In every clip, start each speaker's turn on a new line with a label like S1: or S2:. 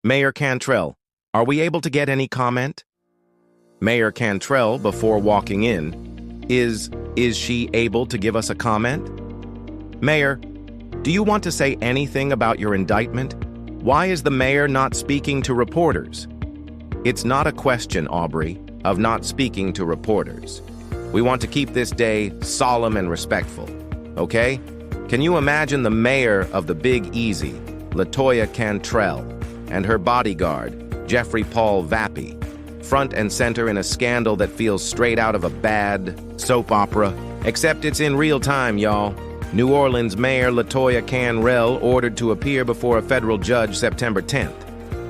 S1: Mayor Cantrell, are we able to get any comment? Mayor Cantrell, before walking in, is she able to give us a comment? Mayor, do you want to say anything about your indictment? Why is the mayor not speaking to reporters? It's not a question, Aubrey, of not speaking to reporters. We want to keep this day solemn and respectful, okay? Can you imagine the mayor of the Big Easy, LaToya Cantrell, and her bodyguard, Jeffrey Paul Vappie, front and center in a scandal that feels straight out of a bad soap opera? Except it's in real time, y'all. New Orleans Mayor LaToya Cantrell ordered to appear before a federal judge September 10th.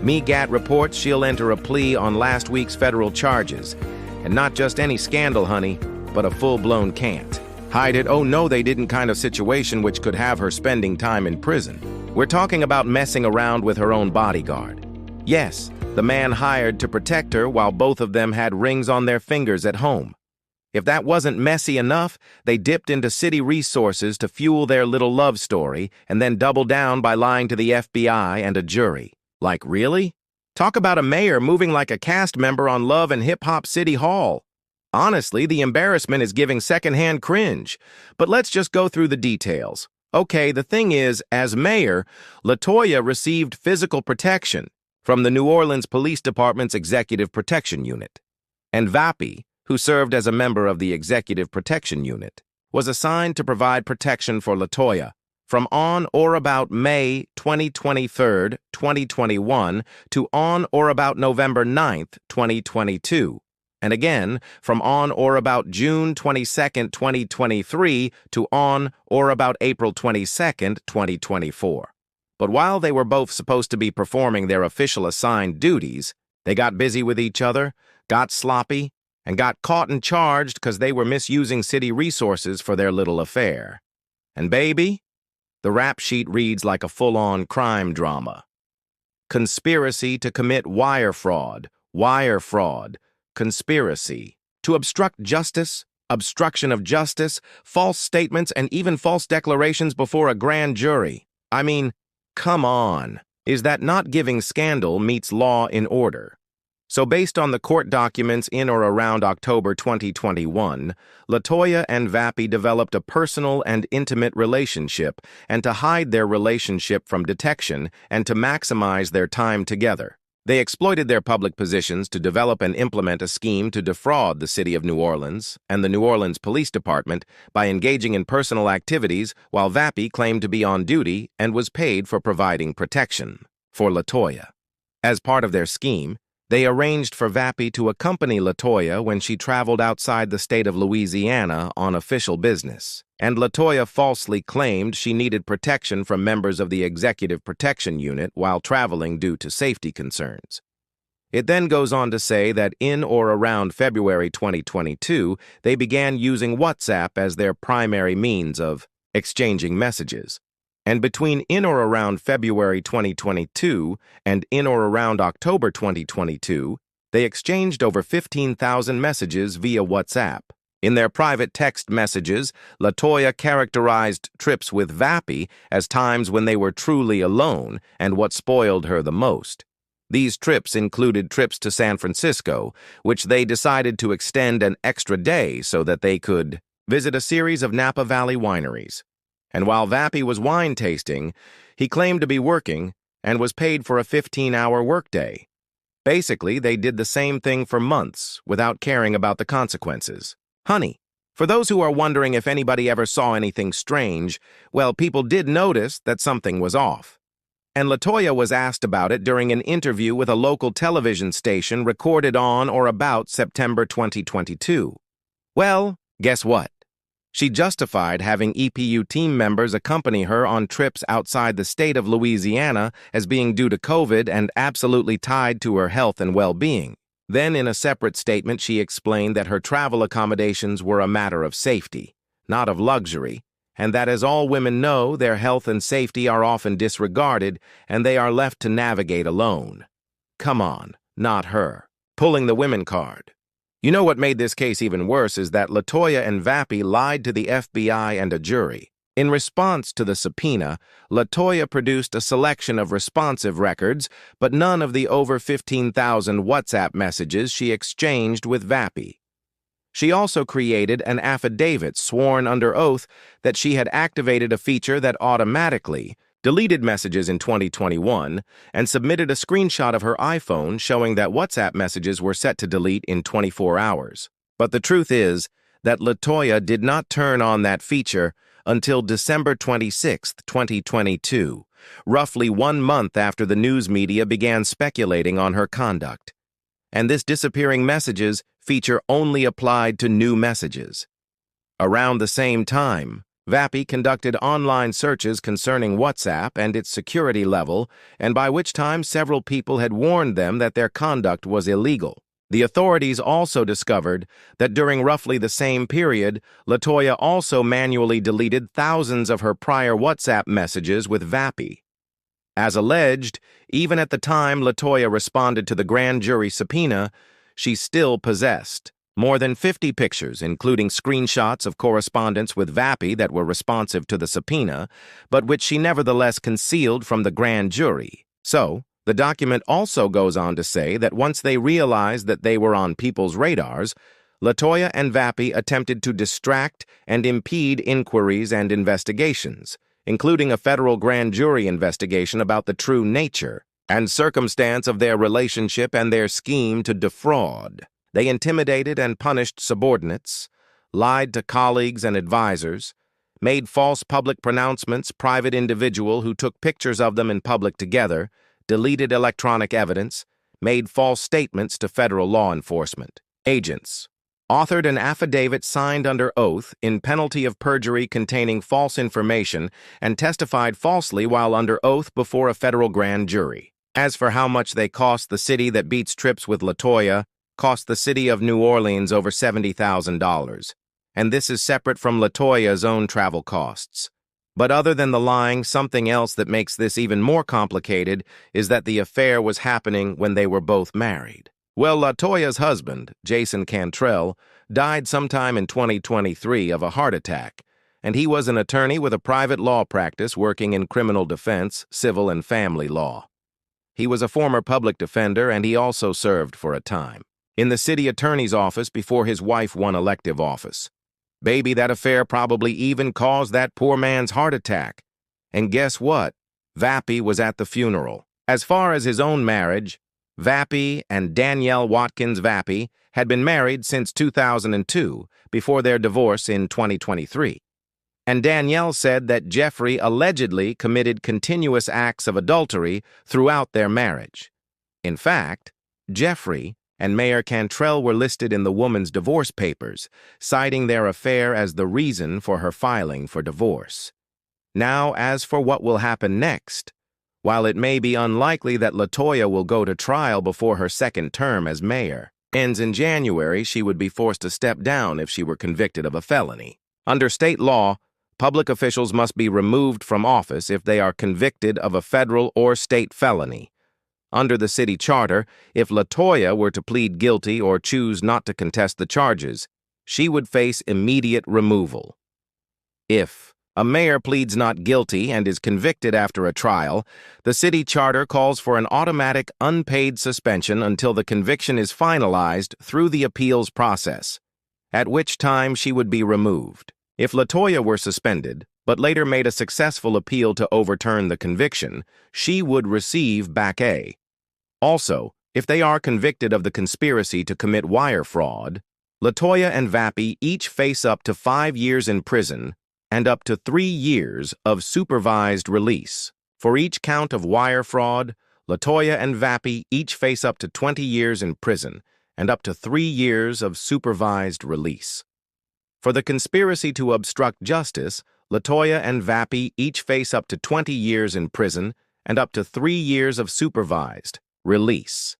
S1: MeGat reports she'll enter a plea on last week's federal charges. And not just any scandal, honey, but a full-blown can't hide it, oh no they didn't kind of situation which could have her spending time in prison. We're talking about messing around with her own bodyguard. Yes, the man hired to protect her while both of them had rings on their fingers at home. If that wasn't messy enough, they dipped into city resources to fuel their little love story and then doubled down by lying to the FBI and a jury. Like, really? Talk about a mayor moving like a cast member on Love and Hip Hop City Hall. Honestly, the embarrassment is giving secondhand cringe. But let's just go through the details. Okay, the thing is, as mayor, LaToya received physical protection from the New Orleans Police Department's Executive Protection Unit. And Vappie, who served as a member of the Executive Protection Unit, was assigned to provide protection for LaToya from on or about May 23, 2021 to on or about November 9th, 2022, and again from on or about June 22, 2023 to on or about April 22, 2024. But while they were both supposed to be performing their official assigned duties, they got busy with each other, got sloppy, and got caught and charged because they were misusing city resources for their little affair. And baby, the rap sheet reads like a full-on crime drama. Conspiracy to commit wire fraud, conspiracy to obstruct justice, obstruction of justice, false statements, and even false declarations before a grand jury. I mean, come on. Is that not giving scandal meets law in order? So based on the court documents in or around October 2021, LaToya and Vappie developed a personal and intimate relationship, and to hide their relationship from detection and to maximize their time together, they exploited their public positions to develop and implement a scheme to defraud the city of New Orleans and the New Orleans Police Department by engaging in personal activities while Vappie claimed to be on duty and was paid for providing protection for LaToya. As part of their scheme, they arranged for Vappie to accompany LaToya when she traveled outside the state of Louisiana on official business, and LaToya falsely claimed she needed protection from members of the Executive Protection Unit while traveling due to safety concerns. It then goes on to say that in or around February 2022, they began using WhatsApp as their primary means of exchanging messages. And between in or around February 2022 and in or around October 2022, they exchanged over 15,000 messages via WhatsApp. In their private text messages, LaToya characterized trips with Vappie as times when they were truly alone and what spoiled her the most. These trips included trips to San Francisco, which they decided to extend an extra day so that they could visit a series of Napa Valley wineries. And while Vappie was wine tasting, he claimed to be working and was paid for a 15-hour workday. Basically, they did the same thing for months without caring about the consequences. Honey, for those who are wondering if anybody ever saw anything strange, well, people did notice that something was off. And LaToya was asked about it during an interview with a local television station recorded on or about September 2022. Well, guess what? She justified having EPU team members accompany her on trips outside the state of Louisiana as being due to COVID and absolutely tied to her health and well-being. Then, in a separate statement, she explained that her travel accommodations were a matter of safety, not of luxury, and that as all women know, their health and safety are often disregarded and they are left to navigate alone. Come on, not her. Pulling the women card. You know what made this case even worse is that LaToya and Vappie lied to the FBI and a jury. In response to the subpoena, LaToya produced a selection of responsive records, but none of the over 15,000 WhatsApp messages she exchanged with Vappie. She also created an affidavit sworn under oath that she had activated a feature that automatically deleted messages in 2021 and submitted a screenshot of her iPhone showing that WhatsApp messages were set to delete in 24 hours. But the truth is that LaToya did not turn on that feature until December 26, 2022, roughly 1 month after the news media began speculating on her conduct. And this disappearing messages feature only applied to new messages. Around the same time, Vappie conducted online searches concerning WhatsApp and its security level, and by which time several people had warned them that their conduct was illegal. The authorities also discovered that during roughly the same period, LaToya also manually deleted thousands of her prior WhatsApp messages with Vappie. As alleged, even at the time LaToya responded to the grand jury subpoena, she still possessed more than 50 pictures, including screenshots of correspondence with Vappie that were responsive to the subpoena, but which she nevertheless concealed from the grand jury. So, the document also goes on to say that once they realized that they were on people's radars, LaToya and Vappie attempted to distract and impede inquiries and investigations, including a federal grand jury investigation about the true nature and circumstance of their relationship and their scheme to defraud. They intimidated and punished subordinates, lied to colleagues and advisors, made false public pronouncements, private individual who took pictures of them in public together, deleted electronic evidence, made false statements to federal law enforcement agents, authored an affidavit signed under oath in penalty of perjury containing false information, and testified falsely while under oath before a federal grand jury. As for how much they cost, the city that beats trips with LaToya cost the city of New Orleans over $70,000, and this is separate from LaToya's own travel costs. But other than the lying, something else that makes this even more complicated is that the affair was happening when they were both married. Well, LaToya's husband, Jeffrey Cantrell, died sometime in 2023 of a heart attack, and he was an attorney with a private law practice working in criminal defense, civil, and family law. He was a former public defender, and he also served for a time in the city attorney's office before his wife won elective office. Baby, that affair probably even caused that poor man's heart attack. And guess what? Vappie was at the funeral. As far as his own marriage, Vappie and Danielle Watkins Vappie had been married since 2002, before their divorce in 2023. And Danielle said that Jeffrey allegedly committed continuous acts of adultery throughout their marriage. In fact, Jeffrey and Mayor Cantrell were listed in the woman's divorce papers, citing their affair as the reason for her filing for divorce. Now, as for what will happen next, while it may be unlikely that LaToya will go to trial before her second term as mayor ends in January, she would be forced to step down if she were convicted of a felony. Under state law, public officials must be removed from office if they are convicted of a federal or state felony. Under the city charter, if LaToya were to plead guilty or choose not to contest the charges, she would face immediate removal. If a mayor pleads not guilty and is convicted after a trial, the city charter calls for an automatic unpaid suspension until the conviction is finalized through the appeals process, at which time she would be removed. If LaToya were suspended, but later made a successful appeal to overturn the conviction, she would receive back pay. Also, if they are convicted of the conspiracy to commit wire fraud, LaToya and Vappie each face up to 5 years in prison and up to 3 years of supervised release. For each count of wire fraud, LaToya and Vappie each face up to 20 years in prison and up to 3 years of supervised release. For the conspiracy to obstruct justice, LaToya and Vappie each face up to 20 years in prison and up to 3 years of supervised release.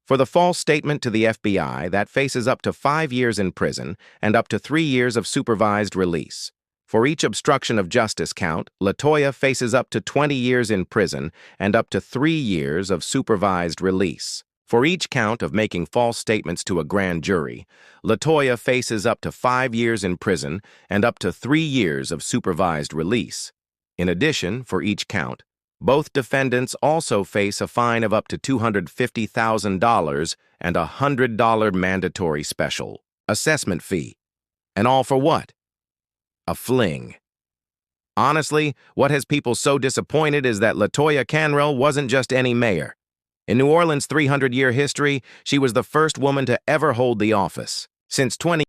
S1: For the false statement to the FBI, that faces up to 5 years in prison and up to 3 years of supervised release. For each obstruction of justice count, LaToya faces up to 20 years in prison and up to 3 years of supervised release. For each count of making false statements to a grand jury, LaToya faces up to 5 years in prison and up to 3 years of supervised release. In addition, for each count, both defendants also face a fine of up to $250,000 and a $100 mandatory special assessment fee. And all for what? A fling. Honestly, what has people so disappointed is that LaToya Cantrell wasn't just any mayor. In New Orleans' 300-year history, she was the first woman to ever hold the office. Since 20